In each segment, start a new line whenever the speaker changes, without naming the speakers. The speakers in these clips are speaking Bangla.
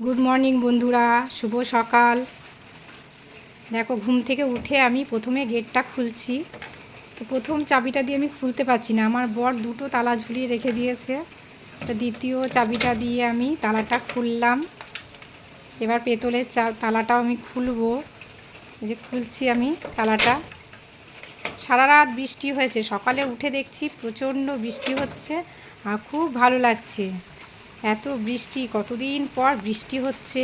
গুড মর্নিং বন্ধুরা, শুভ সকাল। দেখো, ঘুম থেকে উঠে আমি প্রথমে গেটটা খুলছি। তো প্রথম চাবিটা দিয়ে আমি খুলতে পারছি না, আমার বর দুটো তালা ঝুলিয়ে রেখে দিয়েছে। তো দ্বিতীয় চাবিটা দিয়ে আমি তালাটা খুললাম। এবার পেতলের তালাটাও আমি খুলবো। এই যে খুলছি আমি তালাটা। সারা রাত বৃষ্টি হয়েছে, সকালে উঠে দেখছি প্রচণ্ড বৃষ্টি হচ্ছে আর খুব ভালো লাগছে। এত বৃষ্টি, কতদিন পর বৃষ্টি হচ্ছে।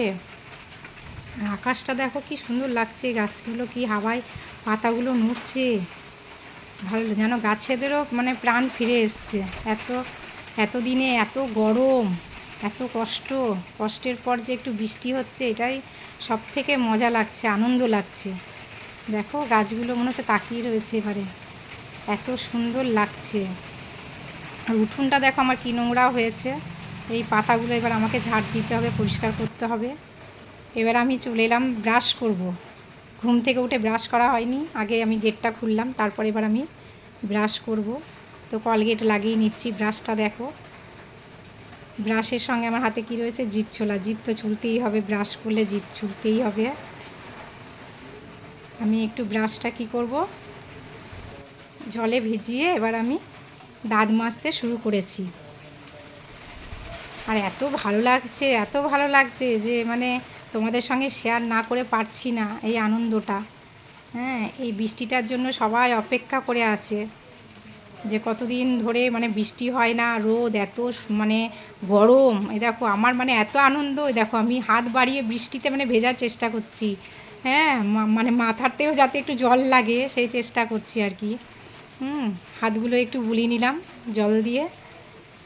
আকাশটা দেখো কি সুন্দর লাগছে, গাছগুলো কি হাওয়ায় পাতাগুলো নড়ছে, ভালো যেন গাছেদেরও মানে প্রাণ ফিরে এসছে। এতদিনে এত গরম, এত কষ্টের পর যে একটু বৃষ্টি হচ্ছে, এটাই সব থেকে মজা লাগছে, আনন্দ লাগছে। দেখো গাছগুলো মনে হচ্ছে তাকিয়ে রয়েছে এবারে, এত সুন্দর লাগছে। আর উঠোনটা দেখো আমার কি নোংরা হয়েছে, এই পাতাগুলো এবার আমাকে ঝাড় দিতে হবে, পরিষ্কার করতে হবে। এবার আমি চলে এলাম ব্রাশ করব। ঘুম থেকে উঠে ব্রাশ করা হয়নি, আগে আমি গেটটা খুললাম, তারপর এবার আমি ব্রাশ করব। তো কলগেট লাগিয়ে নিচ্ছি। ব্রাশটা দেখো, ব্রাশের সঙ্গে আমার হাতে কি রয়েছে, জিভ ছোলা। জিভ তো চুলতেই হবে, ব্রাশ করলে জিভ চুলতেই হবে। আমি একটু ব্রাশটা কি করব, জলে ভিজিয়ে এবার আমি দাঁত মাজতে শুরু করেছি। আর এত ভালো লাগছে, এত ভালো লাগছে যে মানে তোমাদের সঙ্গে শেয়ার না করে পারছি না এই আনন্দটা। হ্যাঁ, এই বৃষ্টিটার জন্য সবাই অপেক্ষা করে আছে, যে কতদিন ধরে মানে বৃষ্টি হয় না, রোদ এত মানে গরম। এই দেখো আমার মানে এত আনন্দ, দেখো আমি হাত বাড়িয়ে বৃষ্টিতে মানে ভেজার চেষ্টা করছি। হ্যাঁ, মানে মাথাতেও যাতে একটু জল লাগে সেই চেষ্টা করছি আর কি। হাতগুলো একটু বুলিয়ে নিলাম জল দিয়ে।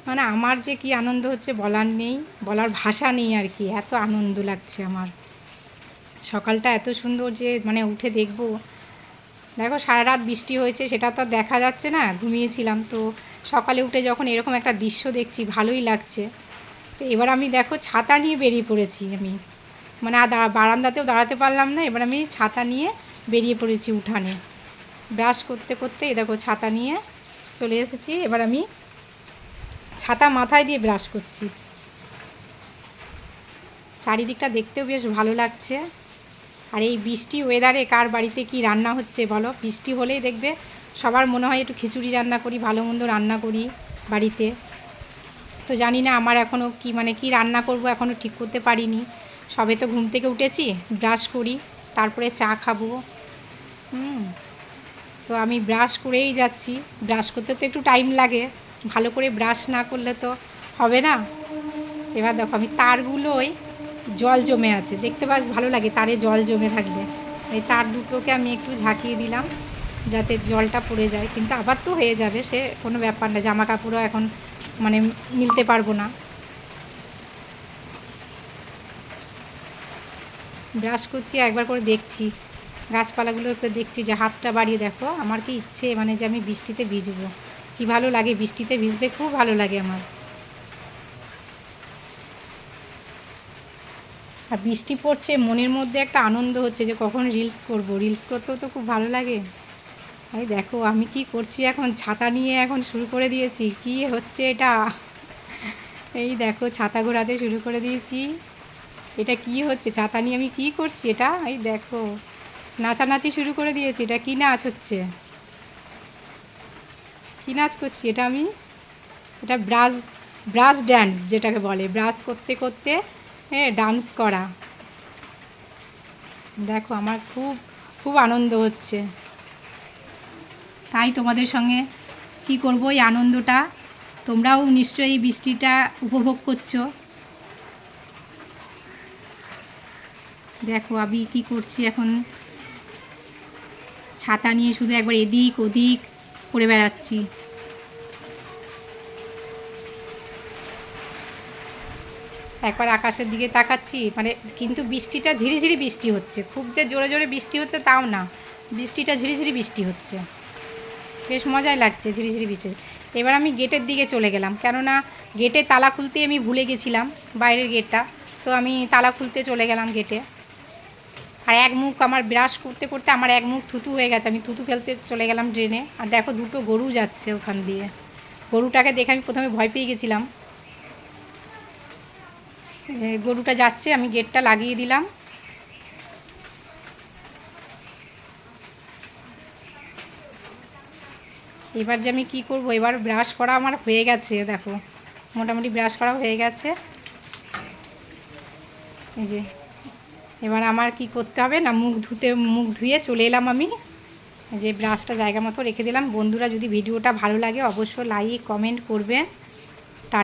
মানে আমার যে কি আনন্দ হচ্ছে বলার নেই, বলার ভাষা নেই আর কি, এত আনন্দ লাগছে আমার। সকালটা এত সুন্দর যে মানে উঠে দেখবো। দেখো সারা রাত বৃষ্টি হয়েছে, সেটা তো আর দেখা যাচ্ছে না, ঘুমিয়েছিলাম। তো সকালে উঠে যখন এরকম একটা দৃশ্য দেখছি, ভালোই লাগছে। তো এবার আমি দেখো ছাতা নিয়ে বেরিয়ে পড়েছি আমি, মানে আর বারান্দাতেও দাঁড়াতে পারলাম না, এবার আমি ছাতা নিয়ে বেরিয়ে পড়েছি উঠানে। ব্রাশ করতে করতে দেখো ছাতা নিয়ে চলে এসেছি। এবার আমি ছাতা মাথায় দিয়ে ব্রাশ করছি। চারিদিকটা দেখতেও বেশ ভালো লাগছে। আর এই বৃষ্টি ওয়েদারে কার বাড়িতে কি রান্না হচ্ছে বলো? বৃষ্টি হলেই দেখবে সবার মনে হয় একটু খিচুড়ি রান্না করি, ভালো মন্দ রান্না করি বাড়িতে। তো জানি না আমার এখনও কি রান্না করব এখনও ঠিক করতে পারিনি। সবে তো ঘুম থেকে উঠেছি, ব্রাশ করি, তারপরে চা খাবো। তো আমি ব্রাশ করেই যাচ্ছি। ব্রাশ করতে তো একটু টাইম লাগে, ভালো করে ব্রাশ না করলে তো হবে না। এবার দেখো আমি তারগুলোয় জল জমে আছে, দেখতে বেশ ভালো লাগে তারে জল জমে থাকলে। এই তার দুটোকে আমি একটু ঝাঁকিয়ে দিলাম যাতে জলটা পড়ে যায়, কিন্তু আবার তো হয়ে যাবে, সে কোনো ব্যাপার না। জামা কাপড়ও এখন মানে মিলতে পারবো না। ব্রাশ করছি, একবার করে দেখছি গাছপালাগুলো, একটু দেখছি যে হাতটা বাড়িয়ে দেখো আমার কি ইচ্ছে মানে যে আমি বৃষ্টিতে ভিজবো। কি ভালো লাগে বৃষ্টিতে ভিজতে, খুব ভালো লাগে আমার। আর বৃষ্টি পড়ছে, মনের মধ্যে একটা আনন্দ হচ্ছে যে কখন রিলস করব। রিলস করতেও তো খুব ভালো লাগে। এই দেখো আমি কি করছি, এখন ছাতা নিয়ে এখন শুরু করে দিয়েছি। কি হচ্ছে এটা, এই দেখো ছাতা ঘোরাতে শুরু করে দিয়েছি। এটা কি হচ্ছে, ছাতা নিয়ে আমি কি করছি এটা, এই দেখো নাচানাচি শুরু করে দিয়েছি। এটা কি নাচ হচ্ছে, কি নাচ করছি এটা আমি? এটা ব্রাশ ব্রাশ ড্যান্স যেটাকে বলে, ব্রাশ করতে করতে হ্যাঁ ডান্স করা। দেখো আমার খুব খুব আনন্দ হচ্ছে, তাই তোমাদের সঙ্গে কি করব এই আনন্দটা। তোমরাও নিশ্চয়ই এই বৃষ্টিটা উপভোগ করছো। দেখো আমি কি করছি এখন, ছাতা নিয়ে শুধু একবার এদিক ওদিক করে বেড়াচ্ছি। একবার আকাশের দিকে তাকাচ্ছি, মানে কিন্তু বৃষ্টিটা ঝিরিঝিরি বৃষ্টি হচ্ছে, খুব যে জোরে জোরে বৃষ্টি হচ্ছে তাও না, বৃষ্টিটা ঝিরিঝিরি বৃষ্টি হচ্ছে, বেশ মজাই লাগছে ঝিরিঝিরি বৃষ্টি। এবার আমি গেটের দিকে চলে গেলাম, কেননা গেটে তালা খুলতে আমি ভুলে গেছিলাম, বাইরের গেটটা। তো আমি তালা খুলতে চলে গেলাম গেটে। আর এক মুখ আমার ব্রাশ করতে করতে আমার এক মুখ থুতু হয়ে গেছে, আমি থুতু ফেলতে চলে গেলাম ড্রেনে। আর দেখো দুটো গরু যাচ্ছে ওখান দিয়ে, গরুটাকে দেখে আমি প্রথমে ভয় পেয়ে গেছিলাম। গরুটা যাচ্ছে, আমি গেটটা লাগিয়ে দিলাম। এবার যে আমি কী করব, এবার ব্রাশ করা আমার হয়ে গেছে, দেখো মোটামুটি ব্রাশ করা হয়ে গেছে। এই যে এবার আমার কি করতে হবে না, মুখ ধুয়ে চলে এলাম আমি। যে ব্রাশটা জায়গা মতো রেখে দিলাম। বন্ধুরা, যদি ভিডিওটা ভালো লাগে অবশ্যই লাইক কমেন্ট করবেন।